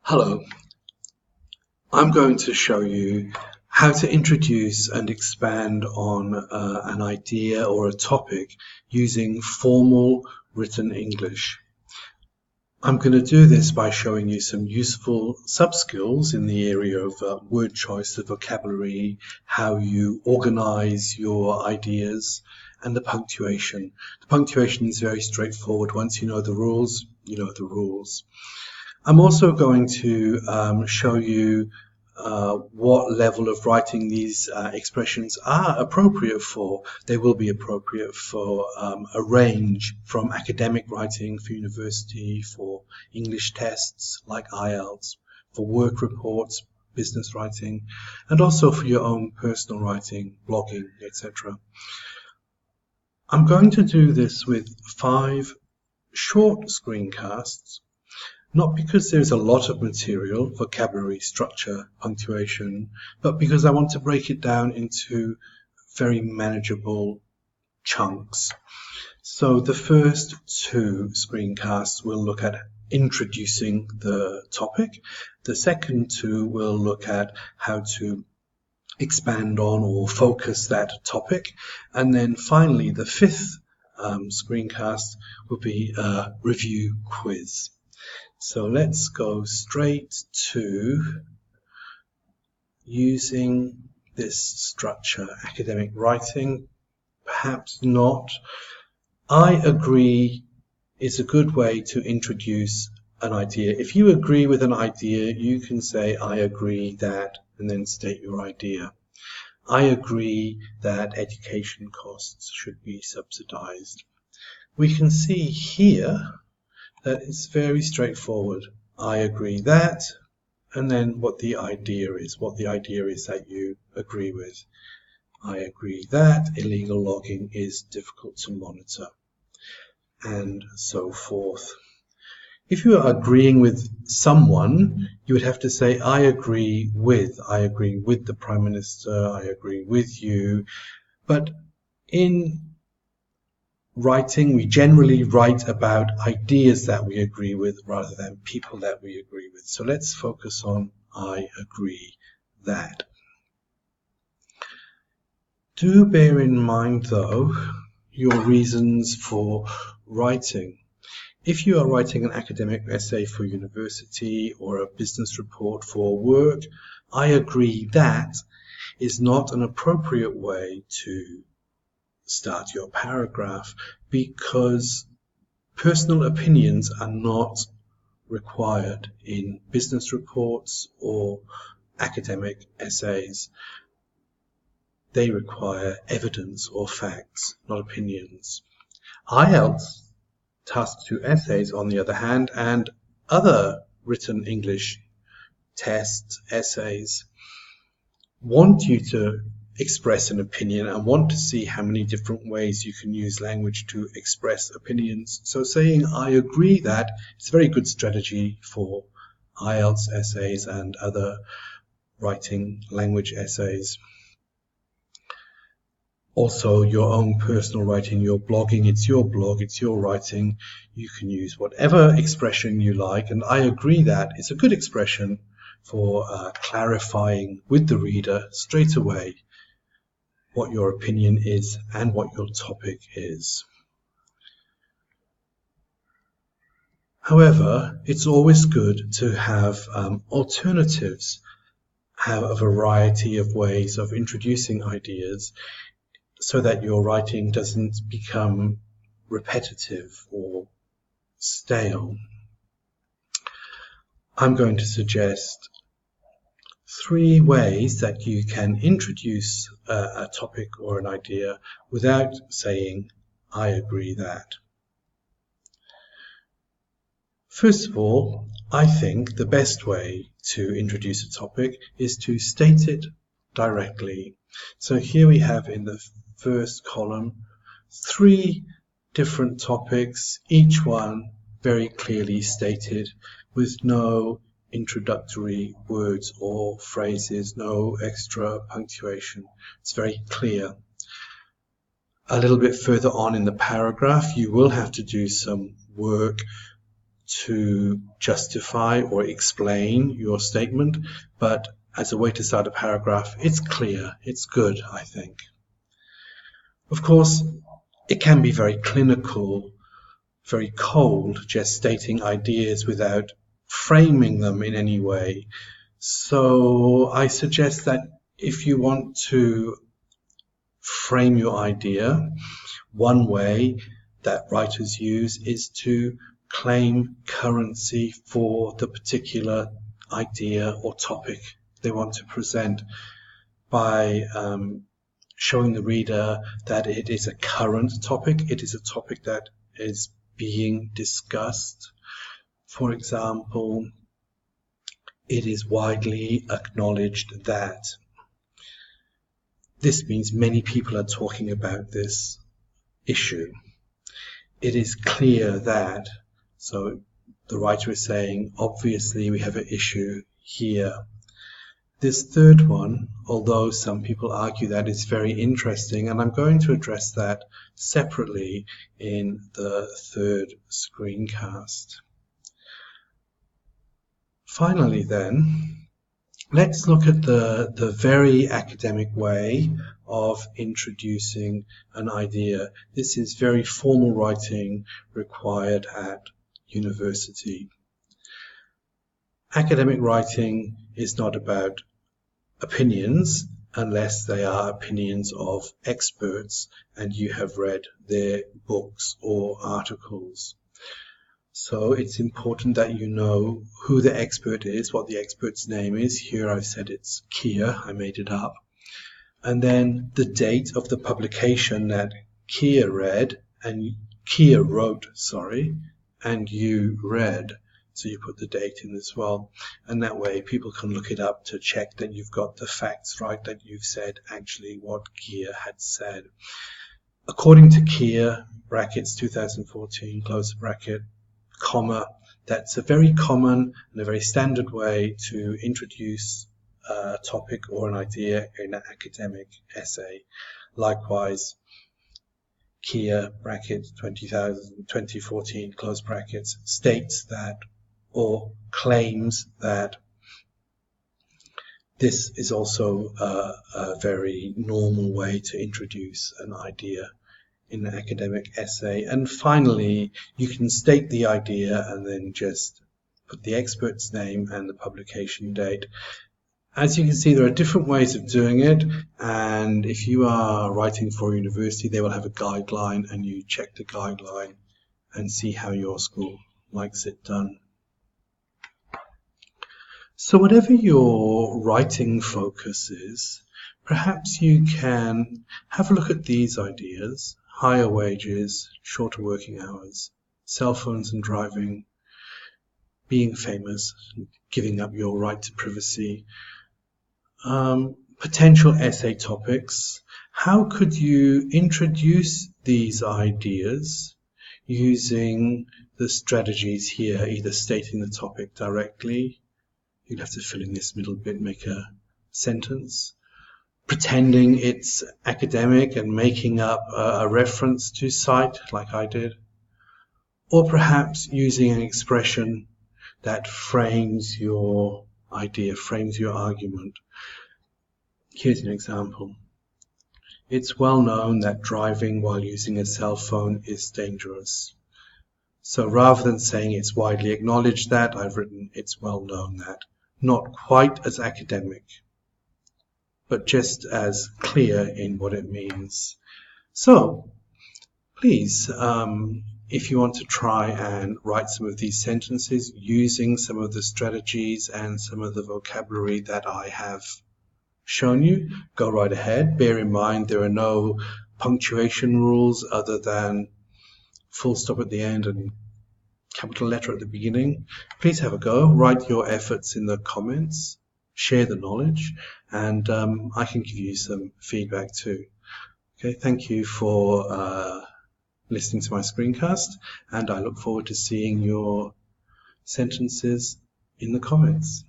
Hello, I'm going to show you how to introduce and expand on an idea or a topic using formal written English. I'm going to do this by showing you some useful sub-skills in the area of word choice, the vocabulary, how you organize your ideas, and the punctuation. The punctuation is very straightforward. Once you know the rules, you know the rules. I'm also going to show you what level of writing these expressions are appropriate for. They will be appropriate for a range from academic writing for university, for English tests like IELTS, for work reports, business writing, and also for your own personal writing, blogging, etc. I'm going to do this with 5 short screencasts. Not because there's a lot of material, vocabulary, structure, punctuation, but because I want to break it down into very manageable chunks. So the first 2 screencasts will look at introducing the topic. The second 2 will look at how to expand on or focus that topic. And then finally, the 5th screencast will be a review quiz. So let's go straight to using this structure, academic writing, perhaps not. I agree is a good way to introduce an idea. If you agree with an idea, you can say, I agree that, and then state your idea. I agree that education costs should be subsidized. We can see here that it's very straightforward. I agree that, and then what the idea is that you agree with. I agree that illegal logging is difficult to monitor, and so forth. If you are agreeing with someone, you would have to say, I agree with the Prime Minister, I agree with you. But in writing, we generally write about ideas that we agree with rather than people that we agree with. So let's focus on I agree that. Do bear in mind, though, your reasons for writing. If you are writing an academic essay for university or a business report for work, I agree that is not an appropriate way to start your paragraph, because personal opinions are not required in business reports or academic essays. They require evidence or facts, not opinions. IELTS, Task 2 essays, on the other hand, and other written English tests, essays, want you to express an opinion and want to see how many different ways you can use language to express opinions. So saying I agree that is a very good strategy for IELTS essays and other writing language essays. Also, your own personal writing, your blogging, it's your blog, it's your writing. You can use whatever expression you like, and I agree that it's a good expression for clarifying with the reader straight away what your opinion is and what your topic is. However, it's always good to have alternatives, have a variety of ways of introducing ideas so that your writing doesn't become repetitive or stale. I'm going to suggest 3 ways that you can introduce a topic or an idea without saying, I agree that. First of all, I think the best way to introduce a topic is to state it directly. So here we have in the first column 3 different topics, each one very clearly stated with no introductory words or phrases, no extra punctuation. It's very clear. A little bit further on in the paragraph, you will have to do some work to justify or explain your statement, but as a way to start a paragraph, it's clear, it's good, I think. Of course, it can be very clinical, very cold, just stating ideas without framing them in any way. So I suggest that if you want to frame your idea, one way that writers use is to claim currency for the particular idea or topic they want to present by showing the reader that it is a current topic, it is a topic that is being discussed. For example, it is widely acknowledged that. This means many people are talking about this issue. It is clear that, so the writer is saying, obviously we have an issue here. This third one, although some people argue that, is very interesting, and I'm going to address that separately in the third screencast. Finally then, let's look at the very academic way of introducing an idea. This is very formal writing required at university. Academic writing is not about opinions unless they are opinions of experts and you have read their books or articles. So it's important that you know who the expert is, what the expert's name is. Here I've said it's Kia, I made it up. And then the date of the publication that Kia wrote, and you read. So you put the date in as well. And that way people can look it up to check that you've got the facts right, that you've said actually what Kia had said. According to Kia, brackets 2014, close bracket, comma, that's a very common and a very standard way to introduce a topic or an idea in an academic essay. Likewise, Kia, bracket 2014, close brackets, states that or claims that. This is also a very normal way to introduce an idea in an academic essay. And finally, you can state the idea and then just put the expert's name and the publication date. As you can see, there are different ways of doing it, and if you are writing for a university, they will have a guideline, and you check the guideline and see how your school likes it done. So whatever your writing focus is, perhaps you can have a look at these ideas: higher wages, shorter working hours, cell phones and driving, being famous, giving up your right to privacy, potential essay topics. How could you introduce these ideas using the strategies here, either stating the topic directly, you'd have to fill in this middle bit, make a sentence, pretending it's academic and making up a reference to cite like I did, or perhaps using an expression that frames your idea, frames your argument. Here's an example. It's well known that driving while using a cell phone is dangerous. So rather than saying it's widely acknowledged that, I've written it's well known that. Not quite as academic, but just as clear in what it means. So please, if you want to try and write some of these sentences using some of the strategies and some of the vocabulary that I have shown you, go right ahead. Bear in mind there are no punctuation rules other than full stop at the end and capital letter at the beginning. Please have a go, write your efforts in the comments, share the knowledge, and I can give you some feedback too. Okay, thank you for listening to my screencast, and I look forward to seeing your sentences in the comments.